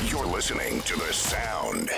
You're listening to The Sound.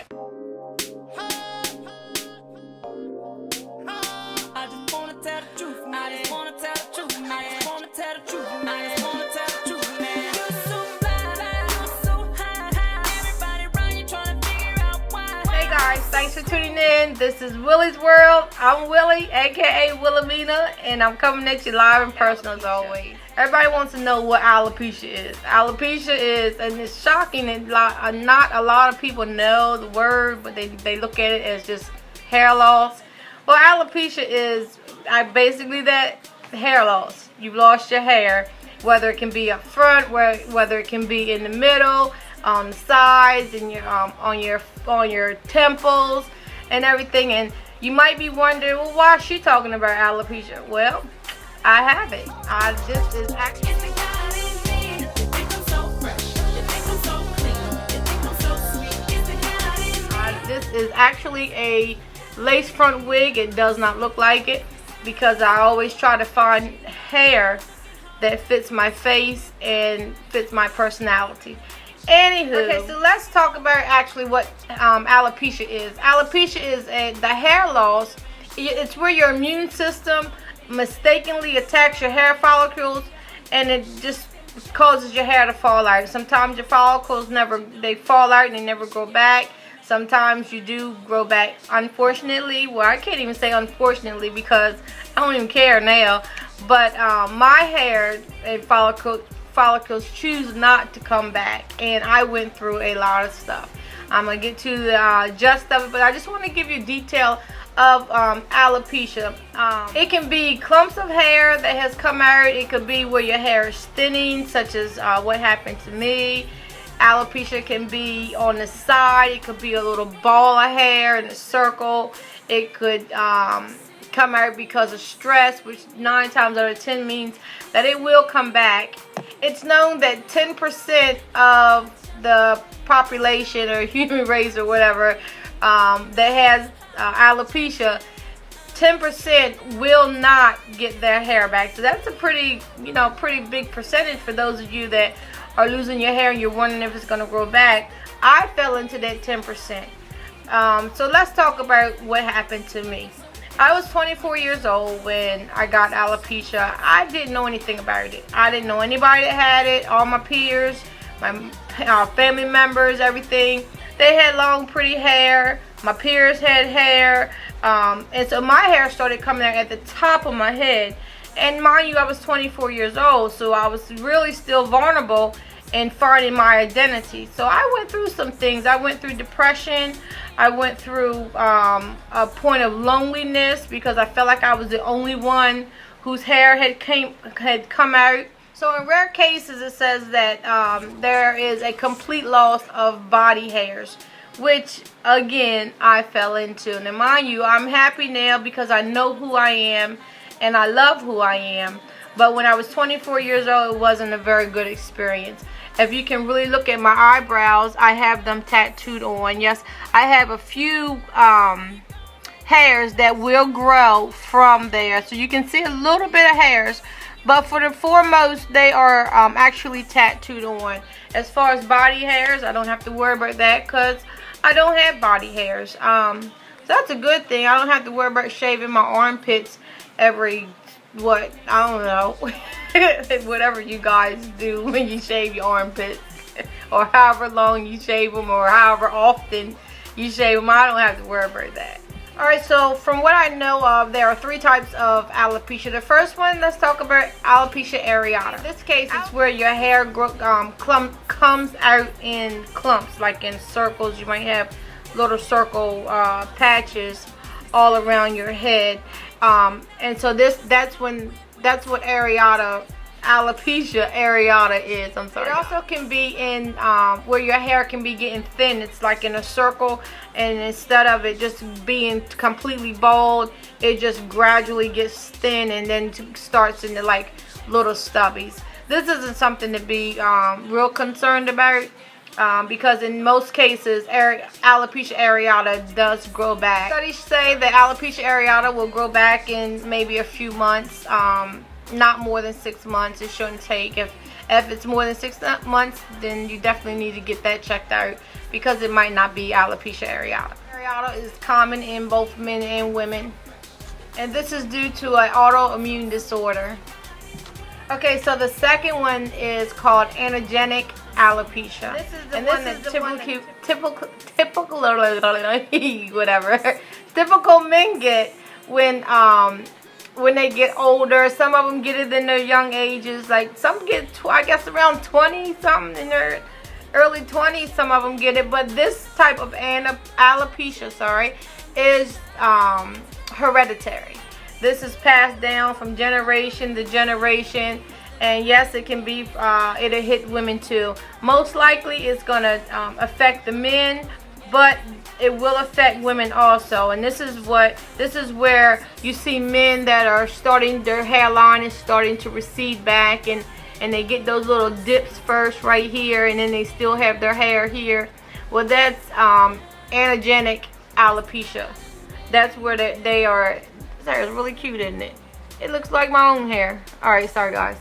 I just wanna tell the truth, man. I just wanna tell the truth, man. I just wanna tell the truth, man. I just wanna tell the truth, man. You're so fly, you're so high. Everybody around you trying to figure out why. Hey guys, thanks for tuning in. This is Willie's World. I'm Willie, aka Wilhelmina, and I'm coming at you live and personal as always. Everybody wants to know what alopecia is. Alopecia is, and it's shocking that not a lot of people know the word, but they look at it as just hair loss. Well, alopecia is basically that hair loss. You've lost your hair, whether it can be up front, whether it can be in the middle, on the sides, and on your temples and everything. And you might be wondering, well, why is she talking about alopecia? Well, I have it. This is actually this is actually a lace front wig. It does not look like it because I always try to find hair that fits my face and fits my personality. Anywho, okay, so let's talk about actually what alopecia is. Alopecia is the hair loss. It's where your immune system mistakenly attacks your hair follicles, and it just causes your hair to fall out. Sometimes your follicles they fall out and they never grow back. Sometimes you do grow back. Unfortunately, well, I can't even say unfortunately because I don't even care now, but my hair and follicles choose not to come back, and I went through a lot of stuff. I'm gonna get to the gist of it, but I just want to give you detail of alopecia. It can be clumps of hair that has come out. It could be where your hair is thinning, such as what happened to me. Alopecia can be on the side. It could be a little ball of hair in a circle. It could come out because of stress, which 9 times out of 10 means that it will come back. It's known that 10% of the population or human race or whatever that has alopecia, 10% will not get their hair back. So that's a pretty big percentage for those of you that are losing your hair and you're wondering if it's going to grow back. I fell into that 10%. So let's talk about what happened to me. I was 24 years old when I got alopecia. I didn't know anything about it. I didn't know anybody that had it. All my peers, my family members, everything, they had long, pretty hair. My peers had hair. And so my hair started coming out at the top of my head. And mind you, I was 24 years old, so I was really still vulnerable in finding my identity. So I went through some things. I went through depression. I went through a point of loneliness because I felt like I was the only one whose hair had come out. So in rare cases, it says that there is a complete loss of body hairs, which again I fell into. Now mind you, I'm happy now because I know who I am and I love who I am. But when I was 24 years old, it wasn't a very good experience. If you can really look at my eyebrows, I have them tattooed on. Yes, I have a few hairs that will grow from there. So you can see a little bit of hairs. But for the foremost, they are actually tattooed on. As far as body hairs, I don't have to worry about that because I don't have body hairs. So that's a good thing. I don't have to worry about shaving my armpits every, I don't know, whatever you guys do when you shave your armpits, or however long you shave them, or however often you shave them. I don't have to worry about that. Alright, so from what I know of, there are 3 types of alopecia. The first one, let's talk about alopecia areata. In this case, it's where your hair comes out in clumps, like in circles. You might have little circle patches all around your head. And so that's what alopecia areata is. I'm sorry. It also can be in where your hair can be getting thin. It's like in a circle, and instead of it just being completely bald, it just gradually gets thin and then starts into like little stubbies. This isn't something to be real concerned about. Because in most cases, alopecia areata does grow back. Studies say that alopecia areata will grow back in maybe a few months, not more than 6 months. It shouldn't take. If it's more than 6 months, then you definitely need to get that checked out because it might not be alopecia areata. Areata is common in both men and women, and this is due to an autoimmune disorder. Okay, so the second one is called Antigenic Alopecia. This is the one that typical men get when they get older. Some of them get it in their young ages. Like some get, I guess, around 20 something, in their early 20s. Some of them get it, but this type of alopecia, is hereditary. This is passed down from generation to generation, and yes, it can be, it'll hit women too. Most likely it's gonna affect the men, but it will affect women also. And this is where you see men that are starting, their hairline is starting to recede back, and they get those little dips first right here, and then they still have their hair here. Well, that's antigenic alopecia. That's where they are. This hair is really cute, isn't it? It looks like my own hair. Alright, sorry guys.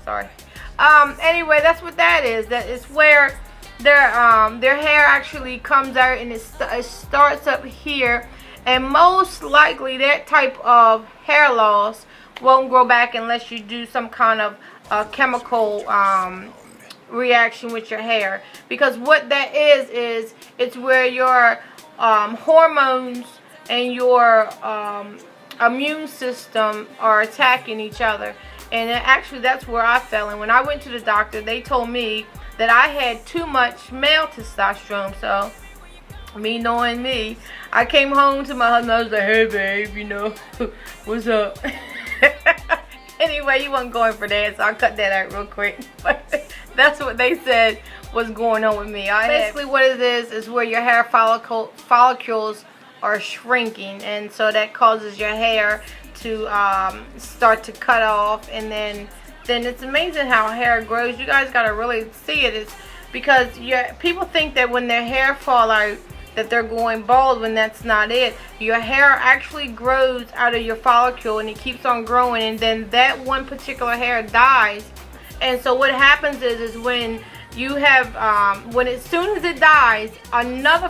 Sorry. Anyway, that's what that is. That is where their hair actually comes out, and it starts up here. And most likely that type of hair loss won't grow back unless you do some kind of chemical reaction with your hair. Because what that is it's where your hormones and your immune system are attacking each other. And actually that's where I fell in. When I went to the doctor, they told me that I had too much male testosterone. So me knowing me, I came home to my husband. I was like, hey babe, you know, what's up? Anyway, you wasn't going for that, so I cut that out real quick. But that's what they said was going on with me. Basically what it is where your hair follicles are shrinking, and so that causes your hair to start to cut off, and then it's amazing how hair grows. You guys gotta really see it. It's because people think that when their hair fall out that they're going bald, when that's not it. Your hair actually grows out of your follicle, and it keeps on growing, and then that one particular hair dies. And so what happens is when you have as soon as it dies, another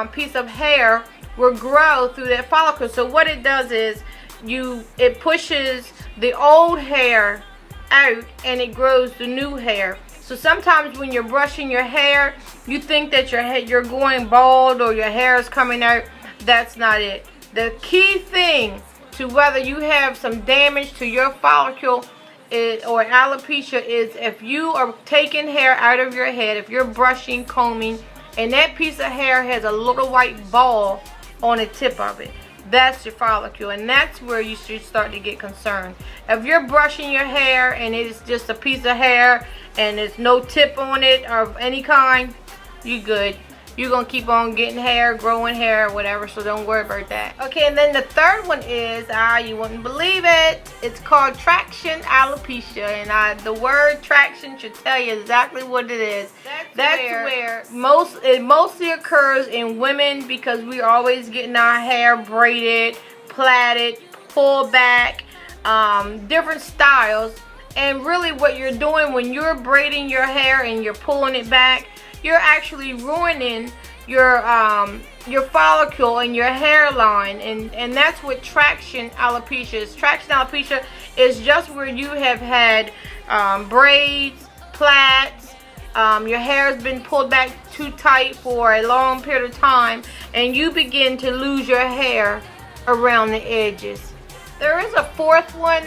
piece of hair will grow through that follicle. So what it does is it pushes the old hair out, and it grows the new hair. So sometimes when you're brushing your hair, you think that you're going bald or your hair is coming out. That's not it. The key thing to whether you have some damage to your follicle or alopecia is if you are taking hair out of your head, if you're brushing, combing, and that piece of hair has a little white ball on the tip of it. That's your follicle, and that's where you should start to get concerned. If you're brushing your hair and it's just a piece of hair and there's no tip on it of any kind, you good. You're going to keep on getting hair, growing hair, whatever, so don't worry about that. Okay, and then the third one is, you wouldn't believe it, it's called traction alopecia. And the word traction should tell you exactly what it is. That's where it mostly occurs in women, because we're always getting our hair braided, plaited, pulled back, different styles. And really what you're doing when you're braiding your hair and you're pulling it back, you're actually ruining your follicle and your hairline, and that's what traction alopecia is. Traction alopecia is just where you have had braids, plaits, your hair has been pulled back too tight for a long period of time, and you begin to lose your hair around the edges. There is a fourth one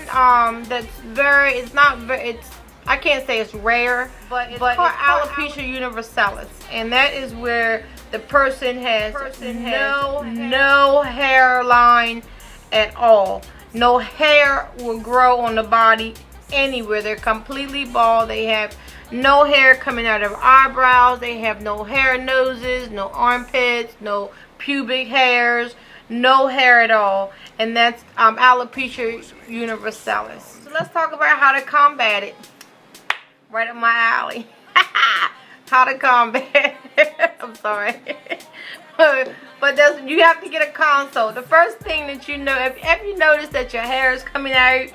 I can't say it's rare, but it's called alopecia universalis, and that is where the person has no hairline at all. No hair will grow on the body anywhere. They're completely bald. They have no hair coming out of eyebrows. They have no hair noses, no armpits, no pubic hairs, no hair at all. And that's alopecia universalis. So let's talk about how to combat it. Right up my alley. How to combat it. I'm sorry. But you have to get a consult. The first thing that you know, if you notice that your hair is coming out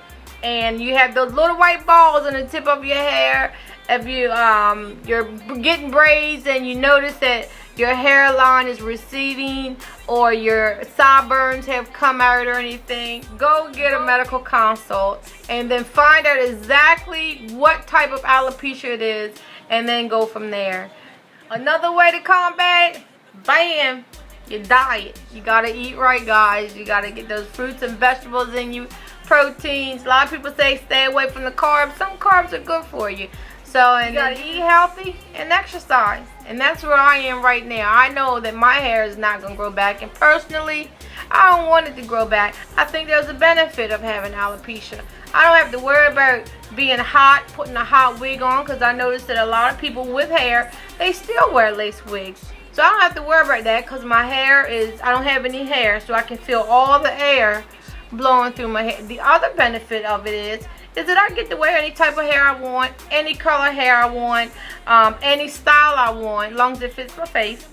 and you have those little white balls on the tip of your hair. If you're getting braids and you notice that your hairline is receding or your sideburns have come out or anything, go get a medical consult and then find out exactly what type of alopecia it is, and then go from there. Another way to combat it, bam, your diet. You gotta eat right, guys. You gotta get those fruits and vegetables in you, proteins. A lot of people say stay away from the carbs. Some carbs are good for you. So, and you gotta eat healthy and exercise. And that's where I am right now. I know that my hair is not gonna grow back, and personally, I don't want it to grow back. I think there's a benefit of having alopecia. I don't have to worry about being hot, putting a hot wig on, because I noticed that a lot of people with hair, they still wear lace wigs. So I don't have to worry about that, because my hair is, I don't have any hair, so I can feel all the air blowing through my hair. The other benefit of it is that I get to wear any type of hair I want, any color hair I want, any style I want, as long as it fits my face.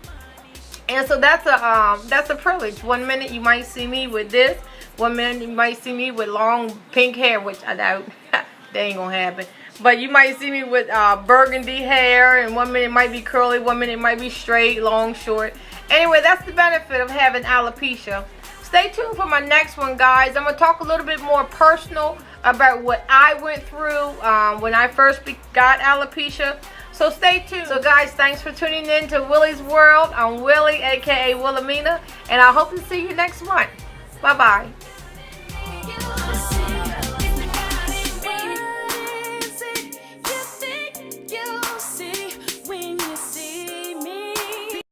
And so that's a privilege. One minute you might see me with this, one minute you might see me with long pink hair, which I doubt that ain't gonna happen. But you might see me with burgundy hair, and one minute it might be curly, one minute it might be straight, long, short. Anyway, that's the benefit of having alopecia. Stay tuned for my next one, guys. I'm gonna talk a little bit more personal about what I went through when I first got alopecia. So stay tuned. So guys, thanks for tuning in to Willie's World. I'm Willie, aka Wilhelmina, and I hope to see you next month. Bye bye.